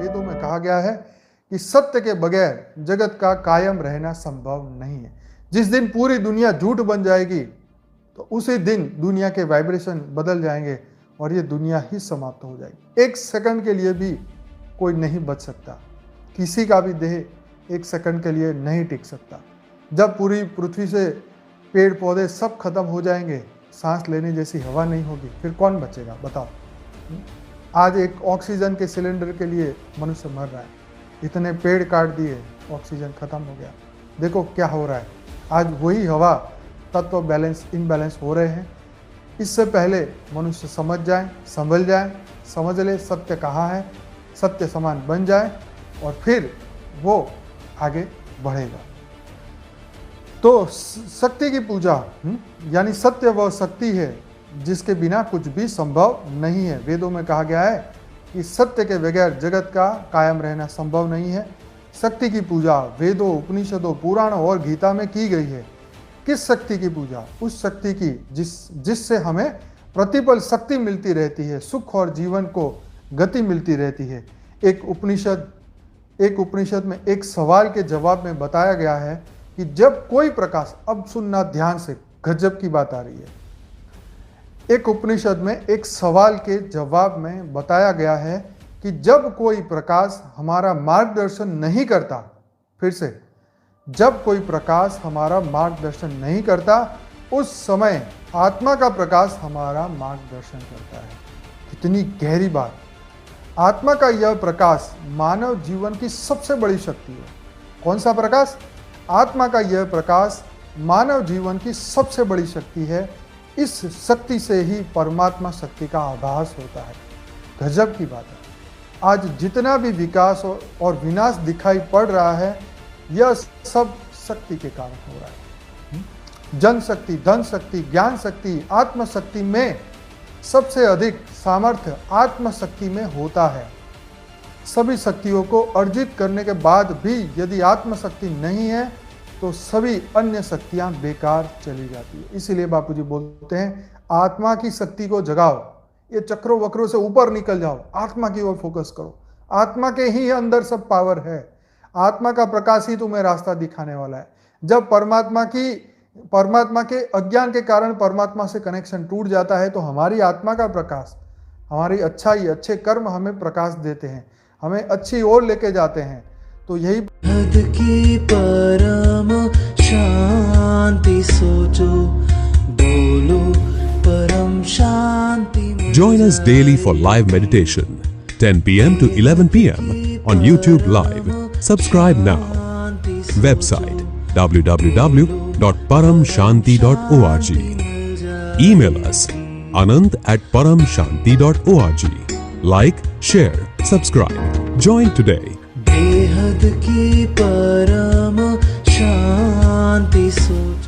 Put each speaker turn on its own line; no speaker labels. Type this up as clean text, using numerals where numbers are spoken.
वेदों में कहा गया है कि सत्य के बगैर जगत का कायम रहना संभव नहीं है। जिस दिन पूरी दुनिया झूठ बन जाएगी तो उसी दिन दुनिया के वाइब्रेशन बदल जाएंगे और ये दुनिया ही समाप्त हो जाएगी। एक सेकंड के लिए भी कोई नहीं बच सकता, किसी का भी देह एक सेकंड के लिए नहीं टिक सकता। जब पूरी पृथ्वी से पेड़ पौधे सब खत्म हो जाएंगे, सांस लेने जैसी हवा नहीं होगी, फिर कौन बचेगा बताओ। आज एक ऑक्सीजन के सिलेंडर के लिए मनुष्य मर रहा है, इतने पेड़ काट दिए, ऑक्सीजन खत्म हो गया। देखो क्या हो रहा है, आज वही हवा तत्व बैलेंस इनबैलेंस हो रहे हैं। इससे पहले मनुष्य समझ जाए, संभल जाए, समझ ले सत्य कहाँ है, सत्य समान बन जाए और फिर वो आगे बढ़ेगा। तो शक्ति की पूजा यानी सत्य वह शक्ति है जिसके बिना कुछ भी संभव नहीं है। वेदों में कहा गया है कि सत्य के बगैर जगत का कायम रहना संभव नहीं है। शक्ति की पूजा वेदों, उपनिषदों, पुराणों और गीता में की गई है। किस शक्ति की पूजा? उस शक्ति की जिससे हमें प्रतिपल शक्ति मिलती रहती है, सुख और जीवन को गति मिलती रहती है। एक उपनिषद में एक सवाल के जवाब में बताया गया है कि जब कोई प्रकाश, अब सुनना ध्यान से, गजब की बात आ रही है। एक उपनिषद में एक सवाल के जवाब में बताया गया है कि जब कोई प्रकाश हमारा मार्गदर्शन नहीं करता, फिर से, जब कोई प्रकाश हमारा मार्गदर्शन नहीं करता, उस समय आत्मा का प्रकाश हमारा मार्गदर्शन करता है। कितनी गहरी बात। आत्मा का यह प्रकाश मानव जीवन की सबसे बड़ी शक्ति है। कौन सा प्रकाश? आत्मा का यह प्रकाश मानव जीवन की सबसे बड़ी शक्ति है। इस शक्ति से ही परमात्मा शक्ति का आभास होता है। गजब की बात है। आज जितना भी विकास और विनाश दिखाई पड़ रहा है, यह सब शक्ति के कारण हो रहा है। जनशक्ति, धन शक्ति, ज्ञान शक्ति, आत्मशक्ति में सबसे अधिक सामर्थ्य आत्मशक्ति में होता है। सभी शक्तियों को अर्जित करने के बाद भी यदि आत्मशक्ति नहीं है तो सभी अन्य शक्तियां बेकार चली जाती है। इसीलिए बापूजी बोलते हैं आत्मा की शक्ति को जगाओ, ये चक्रों वक्रों से ऊपर निकल जाओ, आत्मा की ओर फोकस करो। आत्मा के ही अंदर सब पावर है। आत्मा का प्रकाश ही तुम्हें रास्ता दिखाने वाला है। जब परमात्मा के अज्ञान के कारण परमात्मा से कनेक्शन टूट जाता है तो हमारी आत्मा का प्रकाश, हमारी अच्छाई, अच्छे कर्म हमें प्रकाश देते हैं, हमें अच्छी ओर लेके जाते हैं। तो यही
की परम शांति सोचो, बोलो परम शांति।
Join us daily for live meditation, 10 p.m. to 11 p.m. on YouTube Live. Subscribe now. Website www.paramshanti.org. Email us anant@paramshanti.org. Like, share, subscribe. Join today.
बेहद की परम शांति सोचो।